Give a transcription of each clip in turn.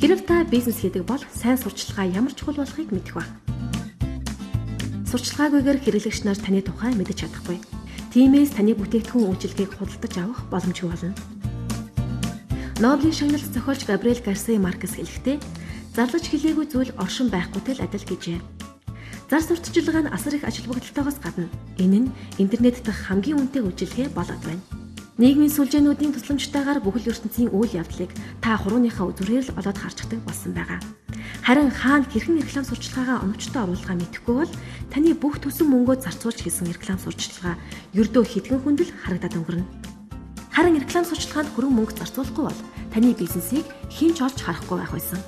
Хэрэв та бизнес хийдэг бол сайн сурчлагаа ямар чухал болохыг мэдэх ба. Сурчлагаагүйгээр хэрэглэгч нар таны тухай мэдэж чадахгүй. Тиймээс таны бүтээгдэхүүн үйлчилгээг худалдаж авах боломжгүй болно. Нобелийн шагналт зохиолч Габриэл Гарсиа Маркес хэлэхдээ зарлаж хэлээгүй зүйл оршин байхгүйтэй л адил гэжээ. Зар сурталчилгаа нь асар их ажил бүгдэлтэйгээс гадна энэ нь интернет дахь хамгийн үнэтэй үйлчилгээ болоод байна. Нийгмийн сүлжээнүүдийн тусламжтайгаар бүхэл ертөнцийн үйл явдлыг та хурууныхаа үзүүрээр л олоод харцдаг болсон байгаа. Харин хаана хэрхэн реклам сурчлагаагаа оновчтой оруулахаа мэдэхгүй бол таны бүх төсөн мөнгөө зарцуулж хийсэн реклам сурчлагаа ердөө хэдхэн хүнд л харагдаад өнгөрнө. Харин реклам сурчлагаанд хүрэн мөнгө зарцуулахгүй бол таны бизнесийг хэн ч олж харахгүй байх байсан.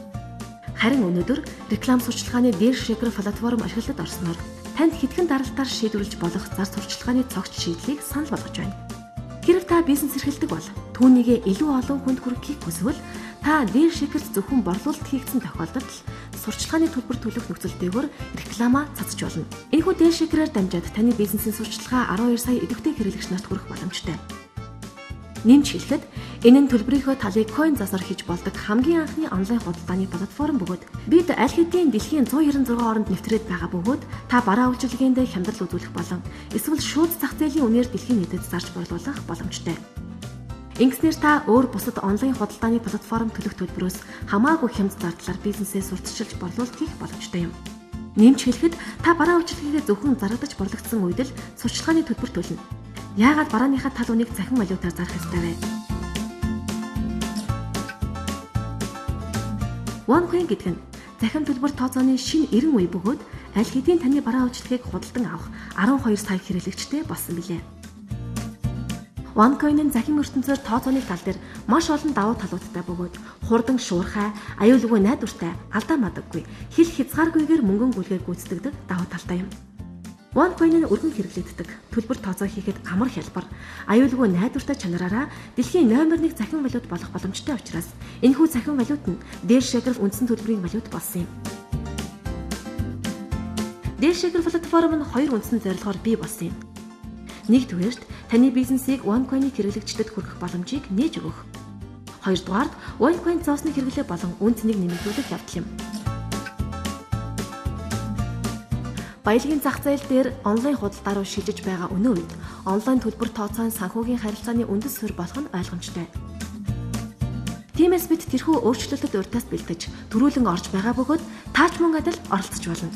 Харин өнөөдөр реклам сурчлагааны дээр шигэр платформ ашиглалт орсноор танд хэдхэн даралтаар шийдвэрлэж болох зар сурчлагааны цогц шийдлийг санал болгож байна. Хэрэв та бизнес эрхэлдэг бол түүнийгээ илүү олон хүнд хүрэхийг хүсвэл та дээр шигэрт зөвхөн борлуулалт хийгдсэн тохиолдолд сурчлагааны төлбөр төлөх нөхцөл дээгүүр реклама цацж болно. Энэхүү дээр шигрээр дамжаад таны бизнесийн сурчлагаа 12 сая идэвхтэй хэрэглэгч нарт хүрэх боломжтой. Нэмж хэлэхэд энэ нь төлбөрийнхөө талыг coin засаар хийж болдог хамгийн анхны онлайн худалдааны платформ бөгөөд бид аль хэдийн дэлхийн 196 оронд нэвтрээд байгаа бөгөөд та бараа үйлчилгээнд хямдрал үзүүлэх болон эсвэл шууд зах зээлийн үнээр дэлхийн нийтэд зарж борлуулах боломжтой. Ингэснээр та өөр бусад онлайн худалдааны платформ төлөх төлбөрөөс хамаагүй хямд зардлаар бизнесээ сурталчилж борлуулалт хийх боломжтой юм. Нэмж хэлэхэд та бараа үйлчилгээгээ зөвхөн зарагдаж борлогдсон үед л сурчлагааны төлбөр төлнө. Яагаад барааныхаа тал үнийг захин валютаар зарах ёстой вэ? OneCoin гэдэг нь захин төлбөр тооцооны шинэ 90 үе бөгөөд аль хэдийн таны бараа үйлчилгээг худалдан авах 12 сая хэрэглэгчтэй болсон билээ. OneCoin нь захин ертөнцөөр тооцооны тал дээр маш олон давуу талуудтай бөгөөд хурдан шуурхай, аюулгүй найдвартай, алдаа мадаггүй, хэл хязгааргүйгээр мөнгөн гүйлгээ гүйцэтгэдэг давуу талтай юм. OneCoin нь өргөн хэрэглэгддэг, төлбөр тооцоо хийхэд амар хялбар, аюулгүй найдвартай чанараараа дэлхийн номер 1 захин валют болох боломжтой учраас энэхүү захин валют нь дээр шигэр үндсэн төлбөрийн валют болсон юм. Дээр шигэр платформ нь хоёр үндсэн зорилгоор бий болсон юм. Нэгдүгээрт таны бизнесийг OneCoin-ийг хэрэглэгчдэд хүргэх боломжийг нээж өгөх. Хоёрдугаарт OneCoin зоосны хэрэглээ болон үн цэнийг нэмэгдүүлэх явдал юм. Баялагын зах зээл дээр онлайн худалдаа руу шилжиж байгаа өнөө үед онлайн төлбөр тооцоо нь санхүүгийн харилцааны үндэс суурь болох нь ойлгомжтой. Тиймээс бид тэрхүү өөрчлөлтөд урьдаас бэлдэж төрүүлэн орж байгаа бөгөөд таач мөн адил оролцож болно.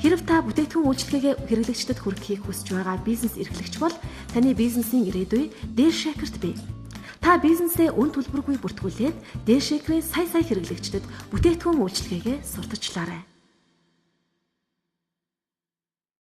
Хэрэв та бүтээгдэхүүн үйлчилгээгээ хэрэглэгчдэд хүргэхийг хүсэж байгаа бизнес эрхлэгч бол таны бизнесийн ирээдүй дээр шигэрт бий. Та бизнесээ үн төлбөргүй бүртгүүлээд дээр шигэрийн сая хэрэглэгчдэд бүтээгдэхүүн үйлчилгээгээ сурталчлаарай.